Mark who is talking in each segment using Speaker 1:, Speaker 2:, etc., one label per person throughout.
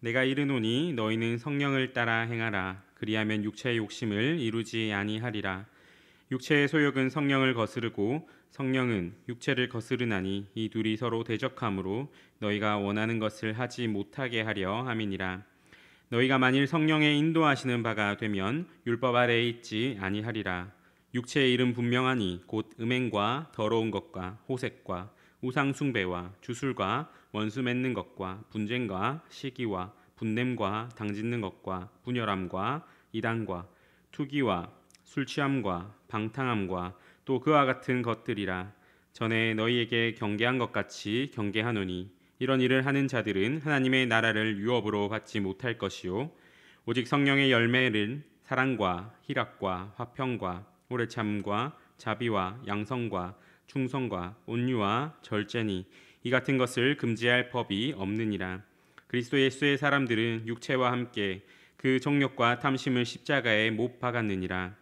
Speaker 1: 내가 이르노니 너희는 성령을 따라 행하라. 그리하면 육체의 욕심을 이루지 아니하리라. 육체의 소욕은 성령을 거스르고 성령은 육체를 거스르나니 이 둘이 서로 대적하므로 너희가 원하는 것을 하지 못하게 하려 함이니라. 너희가 만일 성령의 인도하시는 바가 되면 율법 아래에 있지 아니하리라. 육체의 일은 분명하니 곧 음행과 더러운 것과 호색과 우상 숭배와 주술과 원수 맺는 것과 분쟁과 시기와 분냄과 당짓는 것과 분열함과 이단과 투기와 술 취함과 방탕함과 또 그와 같은 것들이라. 전에 너희에게 경계한 것 같이 경계하노니 이런 일을 하는 자들은 하나님의 나라를 유업으로 받지 못할 것이요 오직 성령의 열매는 사랑과 희락과 화평과 오래 참과 자비와 양성과 충성과 온유와 절제니 이 같은 것을 금지할 법이 없느니라. 그리스도 예수의 사람들은 육체와 함께 그 정욕과 탐심을 십자가에 못 박았느니라.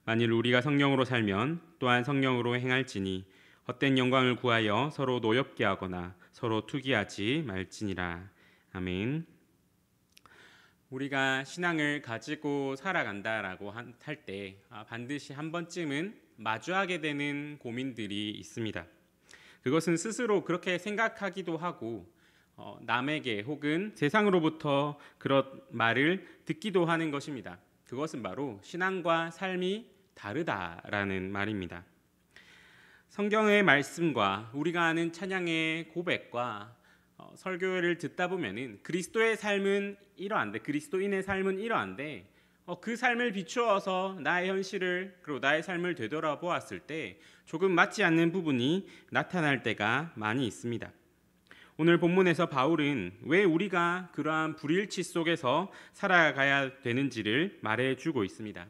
Speaker 1: 만일 우리가 성령으로 살면 또한 성령으로 행할지니 헛된 영광을 구하여 서로 노엽게 하거나 서로 투기하지 말지니라. 아멘. 우리가 신앙을 가지고 살아간다라고 할 때 반드시 한 번쯤은 마주하게 되는 고민들이 있습니다. 그것은 스스로 그렇게 생각하기도 하고 남에게 혹은 세상으로부터 그런 말을 듣기도 하는 것입니다. 그것은 바로 신앙과 삶이 다르다라는 말입니다. 성경의 말씀과 우리가 아는 찬양의 고백과 설교를 듣다 보면은 그리스도의 삶은 이러한데, 그리스도인의 삶은 이러한데 그 삶을 비추어서 나의 현실을 그리고 나의 삶을 되돌아보았을 때 조금 맞지 않는 부분이 나타날 때가 많이 있습니다. 오늘 본문에서 바울은 왜 우리가 그러한 불일치 속에서 살아가야 되는지를 말해주고 있습니다.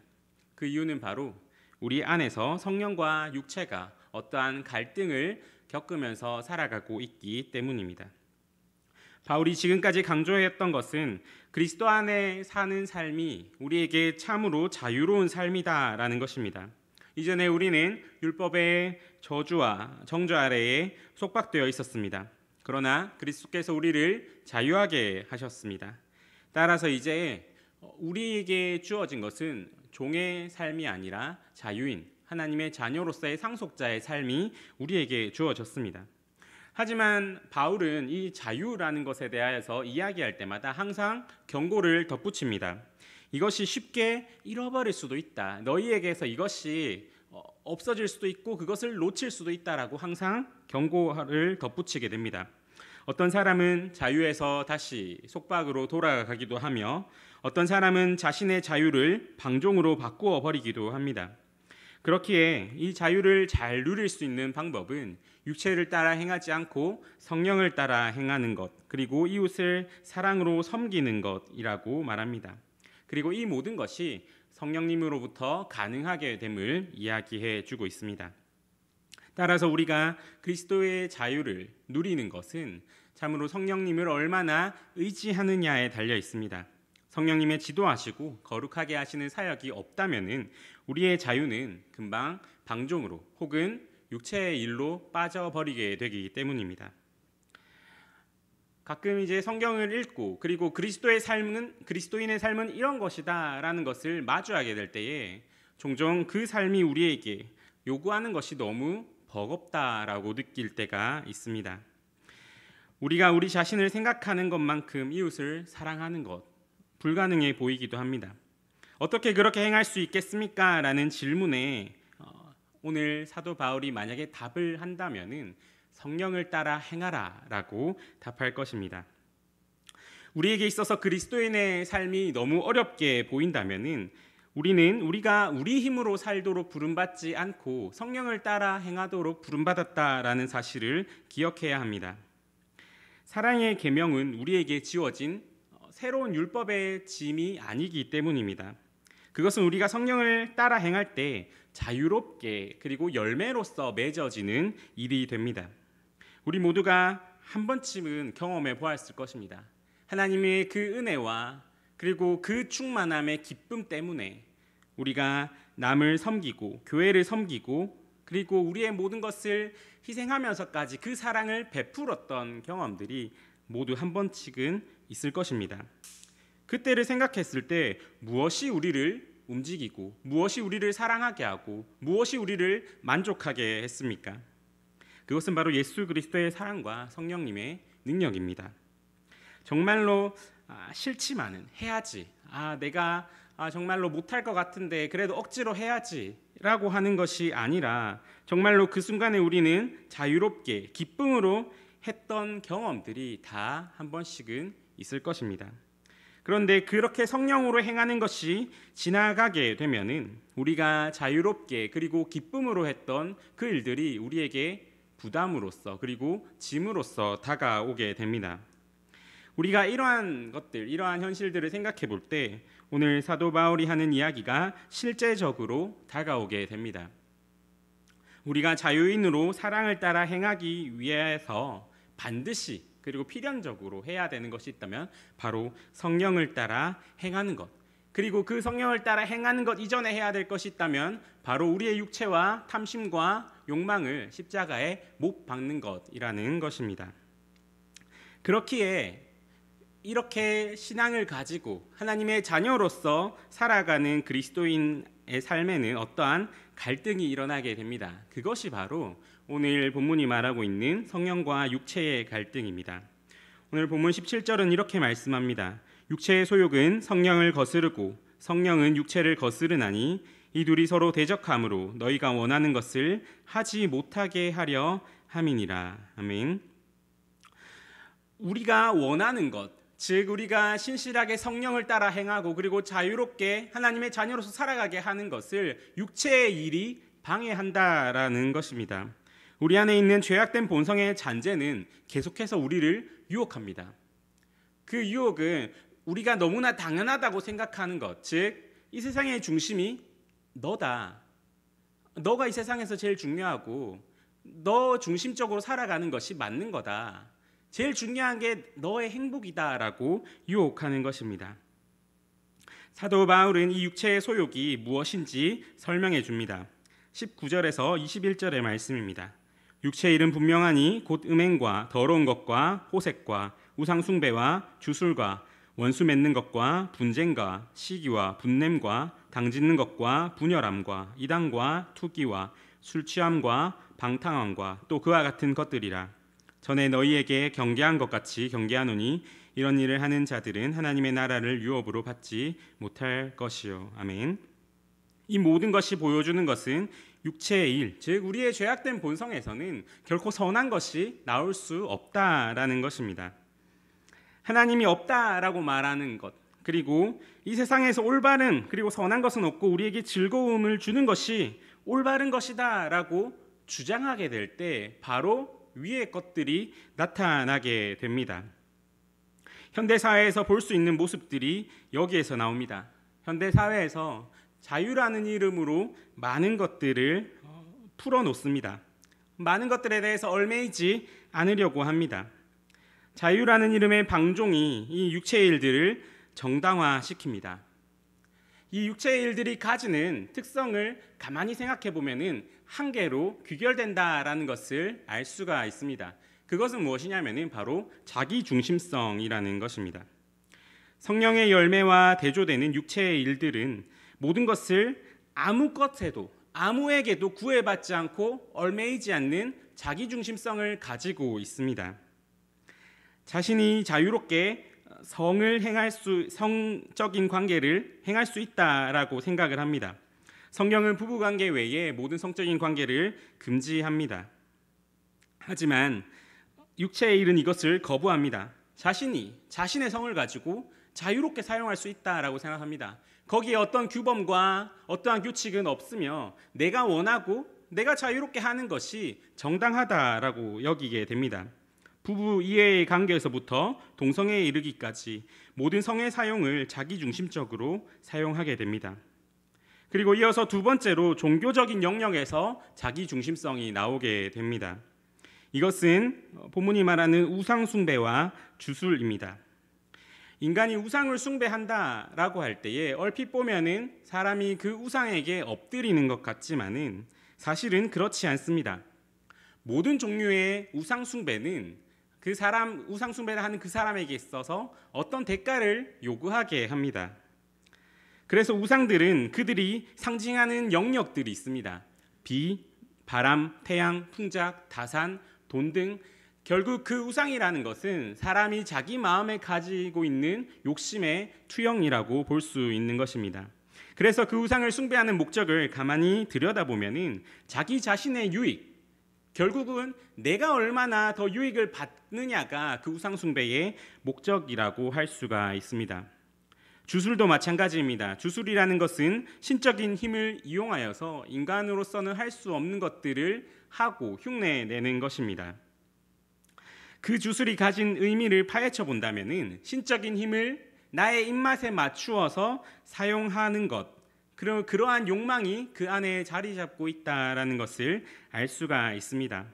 Speaker 1: 그 이유는 바로 우리 안에서 성령과 육체가 어떠한 갈등을 겪으면서 살아가고 있기 때문입니다. 바울이 지금까지 강조했던 것은 그리스도 안에 사는 삶이 우리에게 참으로 자유로운 삶이다라는 것입니다. 이전에 우리는 율법의 저주와 정죄 아래에 속박되어 있었습니다. 그러나 그리스도께서 우리를 자유하게 하셨습니다. 따라서 이제 우리에게 주어진 것은 종의 삶이 아니라 자유인 하나님의 자녀로서의 상속자의 삶이 우리에게 주어졌습니다. 하지만 바울은 이 자유라는 것에 대하여서 이야기할 때마다 항상 경고를 덧붙입니다. 이것이 쉽게 잃어버릴 수도 있다. 너희에게서 이것이 없어질 수도 있고 그것을 놓칠 수도 있다라고 항상 경고를 덧붙이게 됩니다. 어떤 사람은 자유에서 다시 속박으로 돌아가기도 하며 어떤 사람은 자신의 자유를 방종으로 바꾸어 버리기도 합니다. 그렇기에 이 자유를 잘 누릴 수 있는 방법은 육체를 따라 행하지 않고 성령을 따라 행하는 것, 그리고 이웃을 사랑으로 섬기는 것이라고 말합니다. 그리고 이 모든 것이 성령님으로부터 가능하게 됨을 이야기해 주고 있습니다. 따라서 우리가 그리스도의 자유를 누리는 것은 참으로 성령님을 얼마나 의지하느냐에 달려 있습니다. 성령님의 지도하시고 거룩하게 하시는 사역이 없다면은 우리의 자유는 금방 방종으로 혹은 육체의 일로 빠져버리게 되기 때문입니다. 가끔 이제 성경을 읽고 그리고 그리스도인의 삶은 이런 것이다라는 것을 마주하게 될 때에 종종 그 삶이 우리에게 요구하는 것이 너무 버겁다라고 느낄 때가 있습니다. 우리가 우리 자신을 생각하는 것만큼 이웃을 사랑하는 것 불가능해 보이기도 합니다. 어떻게 그렇게 행할 수 있겠습니까? 라는 질문에 오늘 사도 바울이 만약에 답을 한다면은 성령을 따라 행하라 라고 답할 것입니다. 우리에게 있어서 그리스도인의 삶이 너무 어렵게 보인다면은 우리가 우리 힘으로 살도록 부름받지 않고 성령을 따라 행하도록 부름받았다라는 사실을 기억해야 합니다. 사랑의 계명은 우리에게 지워진 새로운 율법의 짐이 아니기 때문입니다. 그것은 우리가 성령을 따라 행할 때 자유롭게 그리고 열매로서 맺어지는 일이 됩니다. 우리 모두가 한 번쯤은 경험해 보았을 것입니다. 하나님의 그 은혜와 그리고 그 충만함의 기쁨 때문에 우리가 남을 섬기고 교회를 섬기고 그리고 우리의 모든 것을 희생하면서까지 그 사랑을 베풀었던 경험들이 모두 한 번씩은 있을 것입니다. 그때를 생각했을 때 무엇이 우리를 움직이고 무엇이 우리를 사랑하게 하고 무엇이 우리를 만족하게 했습니까? 그것은 바로 예수 그리스도의 사랑과 성령님의 능력입니다. 정말로 싫지만은 해야지, 내가 정말로 못할 것 같은데 그래도 억지로 해야지 라고 하는 것이 아니라 정말로 그 순간에 우리는 자유롭게 기쁨으로 했던 경험들이 다 한 번씩은 있을 것입니다. 그런데 그렇게 성령으로 행하는 것이 지나가게 되면은 우리가 자유롭게 그리고 기쁨으로 했던 그 일들이 우리에게 부담으로써 그리고 짐으로써 다가오게 됩니다. 우리가 이러한 것들, 이러한 현실들을 생각해 볼 때 오늘 사도 바울이 하는 이야기가 실제적으로 다가오게 됩니다. 우리가 자유인으로 사랑을 따라 행하기 위해서 반드시 그리고 필연적으로 해야 되는 것이 있다면 바로 성령을 따라 행하는 것, 그리고 그 성령을 따라 행하는 것 이전에 해야 될 것이 있다면 바로 우리의 육체와 탐심과 욕망을 십자가에 못 박는 것이라는 것입니다. 그렇기에 이렇게 신앙을 가지고 하나님의 자녀로서 살아가는 그리스도인의 삶에는 어떠한 갈등이 일어나게 됩니다. 그것이 바로 오늘 본문이 말하고 있는 성령과 육체의 갈등입니다. 오늘 본문 17절은 이렇게 말씀합니다. 육체의 소욕은 성령을 거스르고 성령은 육체를 거스르나니 이 둘이 서로 대적함으로 너희가 원하는 것을 하지 못하게 하려 함이니라. 아멘. 우리가 원하는 것, 즉 우리가 신실하게 성령을 따라 행하고 그리고 자유롭게 하나님의 자녀로서 살아가게 하는 것을 육체의 일이 방해한다라는 것입니다. 우리 안에 있는 죄악된 본성의 잔재는 계속해서 우리를 유혹합니다. 그 유혹은 우리가 너무나 당연하다고 생각하는 것, 즉 이 세상의 중심이 너다. 너가 이 세상에서 제일 중요하고 너 중심적으로 살아가는 것이 맞는 거다. 제일 중요한 게 너의 행복이다라고 유혹하는 것입니다. 사도 바울은 이 육체의 소욕이 무엇인지 설명해 줍니다. 19절에서 21절의 말씀입니다. 육체의 일은 분명하니 곧 음행과 더러운 것과 호색과 우상숭배와 주술과 원수 맺는 것과 분쟁과 시기와 분냄과 당짓는 것과 분열함과 이단과 투기와 술취함과 방탕함과 또 그와 같은 것들이라. 전에 너희에게 경계한 것 같이 경계하노니 이런 일을 하는 자들은 하나님의 나라를 유업으로 받지 못할 것이요. 아멘. 이 모든 것이 보여주는 것은 육체의 일, 즉 우리의 죄악된 본성에서는 결코 선한 것이 나올 수 없다라는 것입니다. 하나님이 없다라고 말하는 것, 그리고 이 세상에서 올바른 그리고 선한 것은 없고 우리에게 즐거움을 주는 것이 올바른 것이다라고 주장하게 될 때 바로 위의 것들이 나타나게 됩니다. 현대사회에서 볼 수 있는 모습들이 여기에서 나옵니다. 현대사회에서 자유라는 이름으로 많은 것들을 풀어놓습니다. 많은 것들에 대해서 얽매이지 않으려고 합니다. 자유라는 이름의 방종이 이 육체의 일들을 정당화시킵니다. 이 육체의 일들이 가지는 특성을 가만히 생각해 보면은 한계로 귀결된다라는 것을 알 수가 있습니다. 그것은 무엇이냐면은 바로 자기 중심성이라는 것입니다. 성령의 열매와 대조되는 육체의 일들은 모든 것을 아무 것에도 아무에게도 구애받지 않고 얽매이지 않는 자기 중심성을 가지고 있습니다. 자신이 자유롭게 성적인 관계를 행할 수 있다라고 생각을 합니다. 성경은 부부관계 외에 모든 성적인 관계를 금지합니다. 하지만 육체의 일은 이것을 거부합니다. 자신이 자신의 성을 가지고 자유롭게 사용할 수 있다라고 생각합니다. 거기에 어떤 규범과 어떠한 규칙은 없으며 내가 원하고 내가 자유롭게 하는 것이 정당하다라고 여기게 됩니다. 부부 이해의 관계에서부터 동성애에 이르기까지 모든 성의 사용을 자기중심적으로 사용하게 됩니다. 그리고 이어서 두 번째로 종교적인 영역에서 자기중심성이 나오게 됩니다. 이것은 본문이 말하는 우상숭배와 주술입니다. 인간이 우상을 숭배한다라고 할 때에 얼핏 보면은 사람이 그 우상에게 엎드리는 것 같지만은 사실은 그렇지 않습니다. 모든 종류의 우상 숭배는 그 사람, 우상 숭배를 하는 그 사람에게 있어서 어떤 대가를 요구하게 합니다. 그래서 우상들은 그들이 상징하는 영역들이 있습니다. 비, 바람, 태양, 풍작, 다산, 돈 등 결국 그 우상이라는 것은 사람이 자기 마음에 가지고 있는 욕심의 투영이라고 볼 수 있는 것입니다. 그래서 그 우상을 숭배하는 목적을 가만히 들여다보면은 자기 자신의 유익, 결국은 내가 얼마나 더 유익을 받느냐가 그 우상 숭배의 목적이라고 할 수가 있습니다. 주술도 마찬가지입니다. 주술이라는 것은 신적인 힘을 이용하여서 인간으로서는 할 수 없는 것들을 하고 흉내내는 것입니다. 그 주술이 가진 의미를 파헤쳐 본다면은 신적인 힘을 나의 입맛에 맞추어서 사용하는 것, 그러한 욕망이 그 안에 자리 잡고 있다라는 것을 알 수가 있습니다.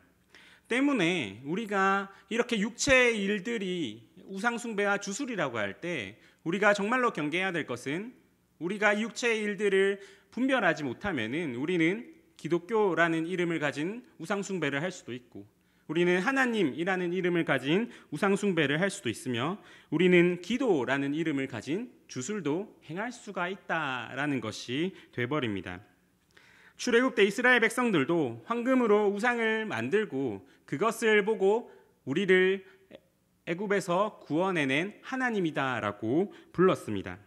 Speaker 1: 때문에 우리가 이렇게 육체의 일들이 우상 숭배와 주술이라고 할 때 우리가 정말로 경계해야 될 것은, 우리가 육체의 일들을 분별하지 못하면은 우리는 기독교라는 이름을 가진 우상 숭배를 할 수도 있고, 우리는 하나님이라는 이름을 가진 우상 숭배를 할 수도 있으며, 우리는 기도라는 이름을 가진 주술도 행할 수가 있다라는 것이 돼버립니다. 출애굽 때 이스라엘 백성들도 황금으로 우상을 만들고 그것을 보고 우리를 애굽에서 구원해낸 하나님이다라고 불렀습니다.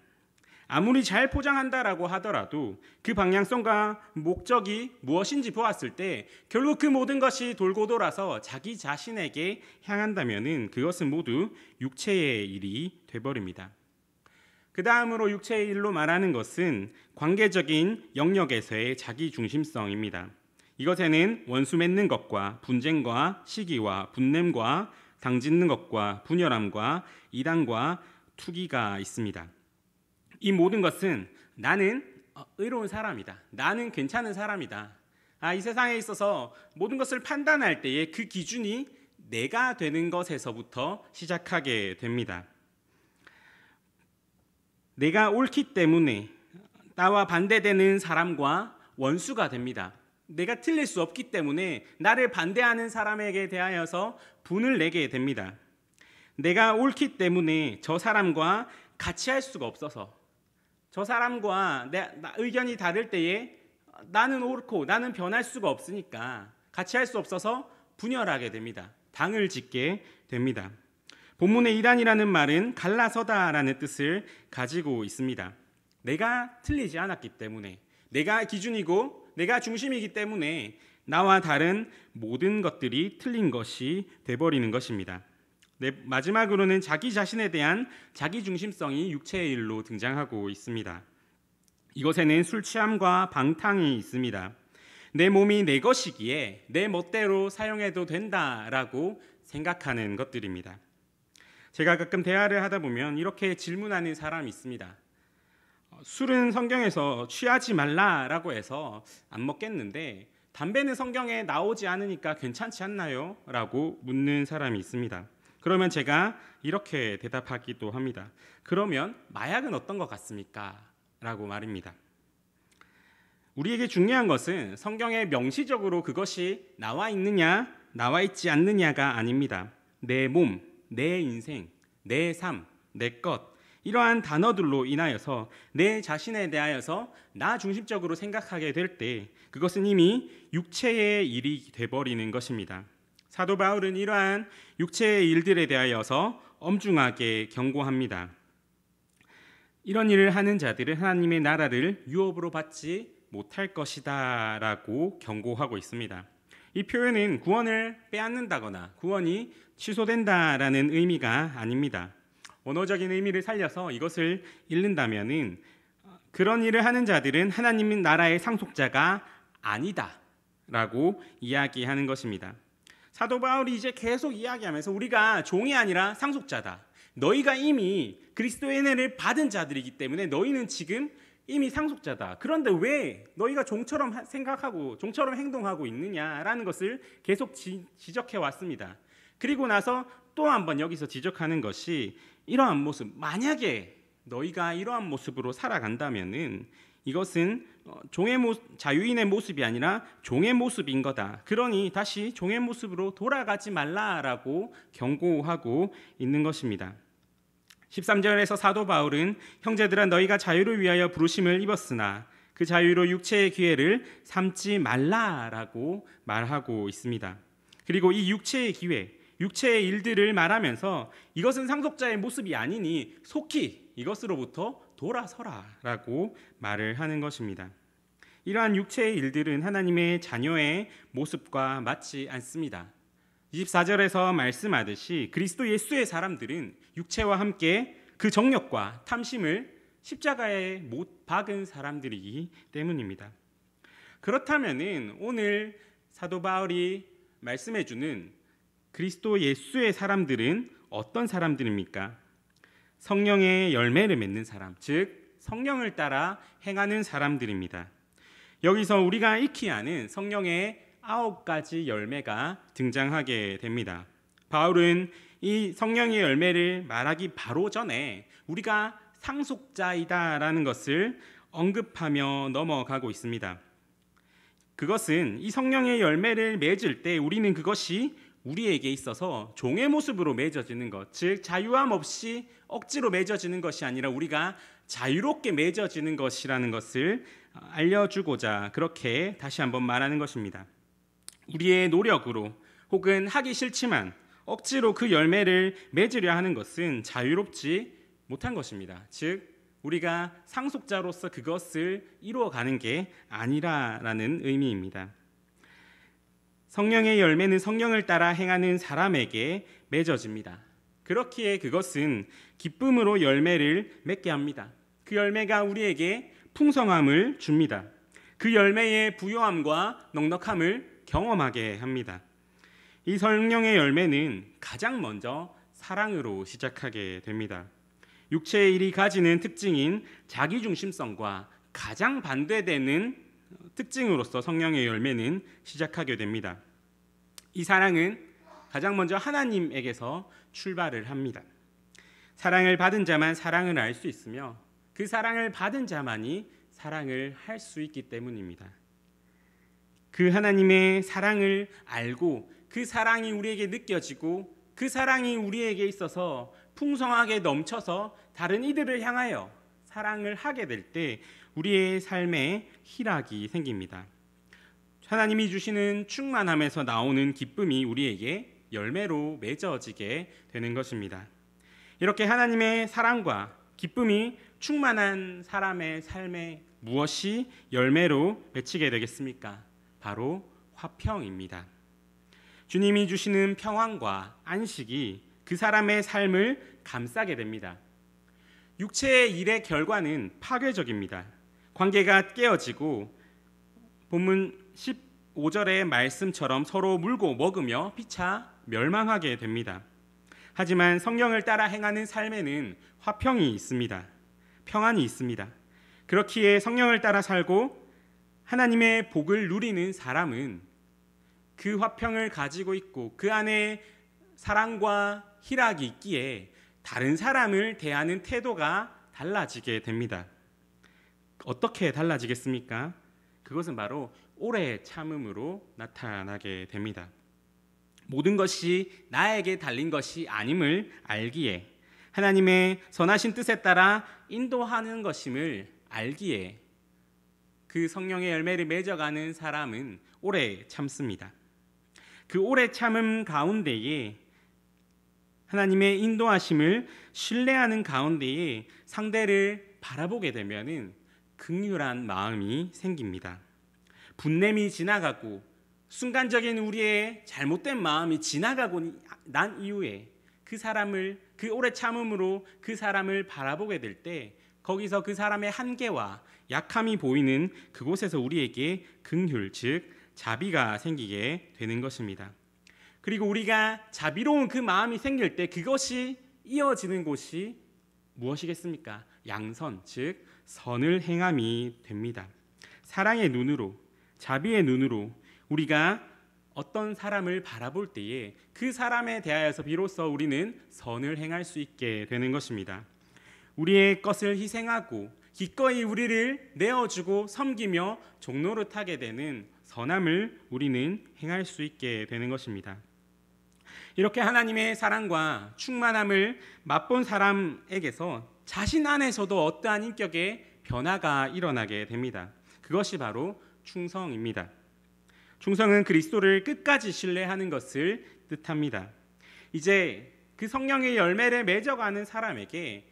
Speaker 1: 아무리 잘 포장한다라고 하더라도 그 방향성과 목적이 무엇인지 보았을 때 결국 그 모든 것이 돌고 돌아서 자기 자신에게 향한다면은 그것은 모두 육체의 일이 돼버립니다. 그 다음으로 육체의 일로 말하는 것은 관계적인 영역에서의 자기 중심성입니다. 이것에는 원수 맺는 것과 분쟁과 시기와 분냄과 당짓는 것과 분열함과 이단과 투기가 있습니다. 이 모든 것은 나는 의로운 사람이다, 나는 괜찮은 사람이다, 이 세상에 있어서 모든 것을 판단할 때에 그 기준이 내가 되는 것에서부터 시작하게 됩니다. 내가 옳기 때문에 나와 반대되는 사람과 원수가 됩니다. 내가 틀릴 수 없기 때문에 나를 반대하는 사람에게 대하여서 분을 내게 됩니다. 내가 옳기 때문에 저 사람과 같이 할 수가 없어서, 저 사람과 내 의견이 다를 때에 나는 옳고 나는 변할 수가 없으니까 같이 할 수 없어서 분열하게 됩니다. 당을 짓게 됩니다. 본문의 이단이라는 말은 갈라서다라는 뜻을 가지고 있습니다. 내가 틀리지 않았기 때문에, 내가 기준이고 내가 중심이기 때문에 나와 다른 모든 것들이 틀린 것이 돼버리는 것입니다. 마지막으로는 자기 자신에 대한 자기 중심성이 육체의 일로 등장하고 있습니다. 이것에는 술 취함과 방탕이 있습니다. 내 몸이 내 것이기에 내 멋대로 사용해도 된다라고 생각하는 것들입니다. 제가 가끔 대화를 하다 보면 이렇게 질문하는 사람이 있습니다. 술은 성경에서 취하지 말라라고 해서 안 먹겠는데 담배는 성경에 나오지 않으니까 괜찮지 않나요? 라고 묻는 사람이 있습니다. 그러면 제가 이렇게 대답하기도 합니다. 그러면 마약은 어떤 것 같습니까? 라고 말입니다. 우리에게 중요한 것은 성경에 명시적으로 그것이 나와 있느냐 나와 있지 않느냐가 아닙니다. 내 몸, 내 인생, 내 삶, 내 것, 이러한 단어들로 인하여서 내 자신에 대하여서 나 중심적으로 생각하게 될 때 그것은 이미 육체의 일이 돼버리는 것입니다. 사도 바울은 이러한 육체의 일들에 대하여서 엄중하게 경고합니다. 이런 일을 하는 자들은 하나님의 나라를 유업으로 받지 못할 것이다 라고 경고하고 있습니다. 이 표현은 구원을 빼앗는다거나 구원이 취소된다라는 의미가 아닙니다. 원어적인 의미를 살려서 이것을 읽는다면은 그런 일을 하는 자들은 하나님 나라의 상속자가 아니다 라고 이야기하는 것입니다. 사도 바울이 이제 계속 이야기하면서 우리가 종이 아니라 상속자다, 너희가 이미 그리스도의 은혜를 받은 자들이기 때문에 너희는 지금 이미 상속자다, 그런데 왜 너희가 종처럼 생각하고 종처럼 행동하고 있느냐라는 것을 계속 지적해 왔습니다. 그리고 나서 또 한번 여기서 지적하는 것이 이러한 모습, 만약에 너희가 이러한 모습으로 살아간다면은 이것은 자유인의 모습이 아니라 종의 모습인 거다. 그러니 다시 종의 모습으로 돌아가지 말라라고 경고하고 있는 것입니다. 13절에서 사도 바울은 형제들아 너희가 자유를 위하여 부르심을 입었으나 그 자유로 육체의 기회를 삼지 말라라고 말하고 있습니다. 그리고 이 육체의 기회, 육체의 일들을 말하면서 이것은 상속자의 모습이 아니니 속히 이것으로부터 돌아서라라고 말을 하는 것입니다. 이러한 육체의 일들은 하나님의 자녀의 모습과 맞지 않습니다. 24절에서 말씀하듯이 그리스도 예수의 사람들은 육체와 함께 그 정욕과 탐심을 십자가에 못 박은 사람들이기 때문입니다. 그렇다면 오늘 사도 바울이 말씀해주는 그리스도 예수의 사람들은 어떤 사람들입니까? 성령의 열매를 맺는 사람, 즉 성령을 따라 행하는 사람들입니다. 여기서 우리가 익히 아는 성령의 9가지 열매가 등장하게 됩니다. 바울은 이 성령의 열매를 말하기 바로 전에 우리가 상속자이다라는 것을 언급하며 넘어가고 있습니다. 그것은 이 성령의 열매를 맺을 때 우리는 그것이 우리에게 있어서 종의 모습으로 맺어지는 것, 즉 자유함 없이 억지로 맺어지는 것이 아니라 우리가 자유롭게 맺어지는 것이라는 것을 알려주고자 그렇게 다시 한번 말하는 것입니다. 우리의 노력으로 혹은 하기 싫지만 억지로 그 열매를 맺으려 하는 것은 자유롭지 못한 것입니다. 즉 우리가 상속자로서 그것을 이루어가는 게 아니라라는 의미입니다. 성령의 열매는 성령을 따라 행하는 사람에게 맺어집니다. 그렇기에 그것은 기쁨으로 열매를 맺게 합니다. 그 열매가 우리에게 풍성함을 줍니다. 그 열매의 부요함과 넉넉함을 경험하게 합니다. 이 성령의 열매는 가장 먼저 사랑으로 시작하게 됩니다. 육체의 일이 가지는 특징인 자기중심성과 가장 반대되는 특징으로서 성령의 열매는 시작하게 됩니다. 이 사랑은 가장 먼저 하나님에게서 출발을 합니다. 사랑을 받은 자만 사랑을 알 수 있으며 그 사랑을 받은 자만이 사랑을 할 수 있기 때문입니다. 그 하나님의 사랑을 알고 그 사랑이 우리에게 느껴지고 그 사랑이 우리에게 있어서 풍성하게 넘쳐서 다른 이들을 향하여 사랑을 하게 될 때 우리의 삶에 희락이 생깁니다. 하나님이 주시는 충만함에서 나오는 기쁨이 우리에게 열매로 맺어지게 되는 것입니다. 이렇게 하나님의 사랑과 기쁨이 충만한 사람의 삶에 무엇이 열매로 맺히게 되겠습니까? 바로 화평입니다. 주님이 주시는 평안과 안식이 그 사람의 삶을 감싸게 됩니다. 육체의 일의 결과는 파괴적입니다. 관계가 깨어지고 본문 15절의 말씀처럼 서로 물고 먹으며 피차 멸망하게 됩니다. 하지만 성령을 따라 행하는 삶에는 화평이 있습니다. 평안이 있습니다. 그렇기에 성령을 따라 살고 하나님의 복을 누리는 사람은 그 화평을 가지고 있고 그 안에 사랑과 희락이 있기에 다른 사람을 대하는 태도가 달라지게 됩니다. 어떻게 달라지겠습니까? 그것은 바로 오래 참음으로 나타나게 됩니다. 모든 것이 나에게 달린 것이 아님을 알기에 하나님의 선하신 뜻에 따라 인도하는 것임을 알기에 그 성령의 열매를 맺어가는 사람은 오래 참습니다. 그 오래 참음 가운데에 하나님의 인도하심을 신뢰하는 가운데에 상대를 바라보게 되면은 긍휼한 마음이 생깁니다. 분냄이 지나가고 순간적인 우리의 잘못된 마음이 지나가고 난 이후에 그 사람을 그 오래 참음으로 그 사람을 바라보게 될 때 거기서 그 사람의 한계와 약함이 보이는 그곳에서 우리에게 긍휼 즉 자비가 생기게 되는 것입니다. 그리고 우리가 자비로운 그 마음이 생길 때 그것이 이어지는 곳이 무엇이겠습니까? 양선 즉 선을 행함이 됩니다. 사랑의 눈으로 자비의 눈으로 우리가 어떤 사람을 바라볼 때에 그 사람에 대하여서 비로소 우리는 선을 행할 수 있게 되는 것입니다. 우리의 것을 희생하고 기꺼이 우리를 내어주고 섬기며 종노릇하게 되는 선함을 우리는 행할 수 있게 되는 것입니다. 이렇게 하나님의 사랑과 충만함을 맛본 사람에게서 자신 안에서도 어떠한 인격의 변화가 일어나게 됩니다. 그것이 바로 충성입니다. 충성은 그리스도를 끝까지 신뢰하는 것을 뜻합니다. 이제 그 성령의 열매를 맺어가는 사람에게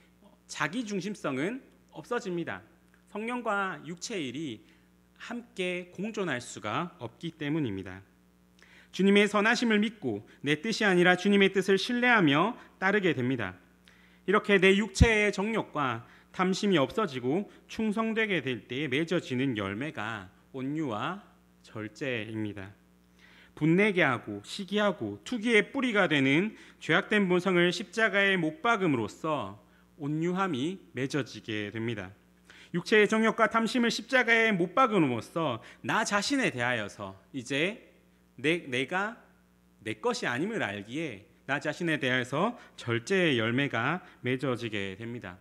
Speaker 1: 자기 중심성은 없어집니다. 성령과 육체의 일이 함께 공존할 수가 없기 때문입니다. 주님의 선하심을 믿고 내 뜻이 아니라 주님의 뜻을 신뢰하며 따르게 됩니다. 이렇게 내 육체의 정욕과 탐심이 없어지고 충성되게 될 때에 맺어지는 열매가 온유와 절제입니다. 분내게 하고 시기하고 투기의 뿌리가 되는 죄악된 본성을 십자가에 못 박음으로써 온유함이 맺어지게 됩니다. 육체의 정욕과 탐심을 십자가에 못 박음으로써 나 자신에 대하여서 이제 내가 내 것이 아님을 알기에 나 자신에 대해서 절제의 열매가 맺어지게 됩니다.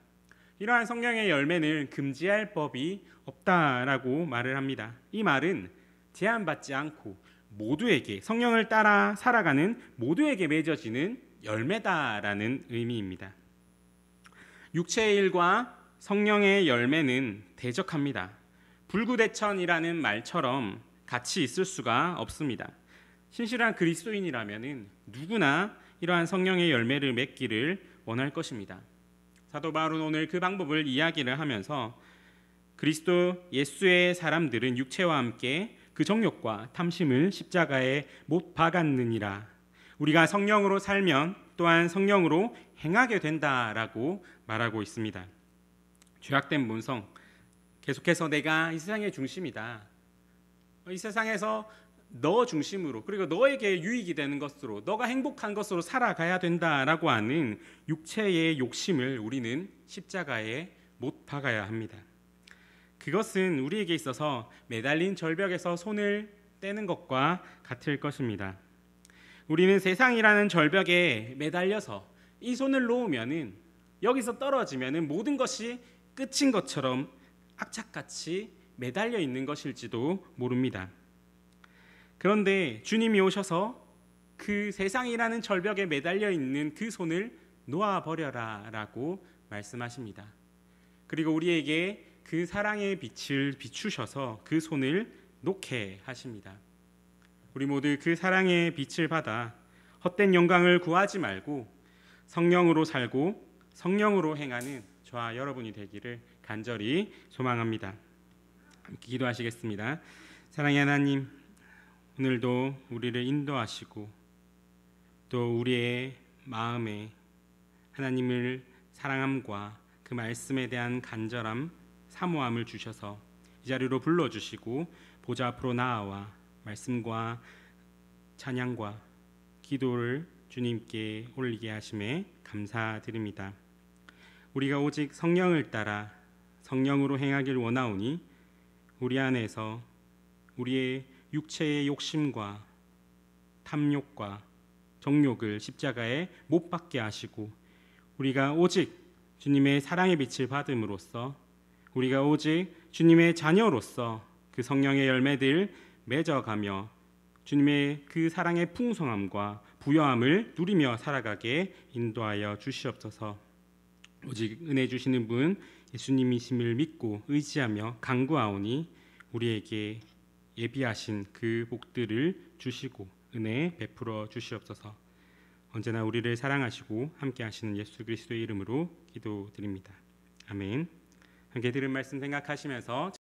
Speaker 1: 이러한 성령의 열매는 금지할 법이 없다라고 말을 합니다. 이 말은 제한받지 않고 모두에게, 성령을 따라 살아가는 모두에게 맺어지는 열매다라는 의미입니다. 육체의 일과 성령의 열매는 대적합니다. 불구대천이라는 말처럼 같이 있을 수가 없습니다. 신실한 그리스도인이라면 누구나 이러한 성령의 열매를 맺기를 원할 것입니다. 사도 바울은 오늘 그 방법을 이야기를 하면서 그리스도 예수의 사람들은 육체와 함께 그 정욕과 탐심을 십자가에 못 박았느니라. 우리가 성령으로 살면 또한 성령으로 행하게 된다라고 말하고 있습니다. 죄악된 본성, 계속해서 내가 이 세상의 중심이다. 이 세상에서 너 중심으로, 그리고 너에게 유익이 되는 것으로, 너가 행복한 것으로 살아가야 된다라고 하는 육체의 욕심을 우리는 십자가에 못 박아야 합니다. 그것은 우리에게 있어서 매달린 절벽에서 손을 떼는 것과 같을 것입니다. 우리는 세상이라는 절벽에 매달려서 이 손을 놓으면은, 여기서 떨어지면은 모든 것이 끝인 것처럼 악착같이 매달려 있는 것일지도 모릅니다. 그런데 주님이 오셔서 그 세상이라는 절벽에 매달려 있는 그 손을 놓아버려라 라고 말씀하십니다. 그리고 우리에게 그 사랑의 빛을 비추셔서 그 손을 놓게 하십니다. 우리 모두 그 사랑의 빛을 받아 헛된 영광을 구하지 말고 성령으로 살고 성령으로 행하는 저와 여러분이 되기를 간절히 소망합니다. 함께 기도하시겠습니다. 사랑의 하나님, 오늘도 우리를 인도하시고 또 우리의 마음에 하나님을 사랑함과 그 말씀에 대한 간절함, 사모함을 주셔서 이 자리로 불러주시고 보좌 앞으로 나아와 말씀과 찬양과 기도를 주님께 올리게 하심에 감사드립니다. 우리가 오직 성령을 따라 성령으로 행하길 원하오니 우리 안에서 우리의 육체의 욕심과 탐욕과 정욕을 십자가에 못 박게 하시고 우리가 오직 주님의 사랑의 빛을 받음으로써 우리가 오직 주님의 자녀로서 그 성령의 열매들 맺어가며 주님의 그 사랑의 풍성함과 부여함을 누리며 살아가게 인도하여 주시옵소서. 오직 은혜 주시는 분 예수님이심을 믿고 의지하며 간구하오니 우리에게 예비하신 그 복들을 주시고 은혜 베풀어 주시옵소서. 언제나 우리를 사랑하시고 함께 하시는 예수 그리스도의 이름으로 기도드립니다. 아멘. 함께 들은 말씀 생각하시면서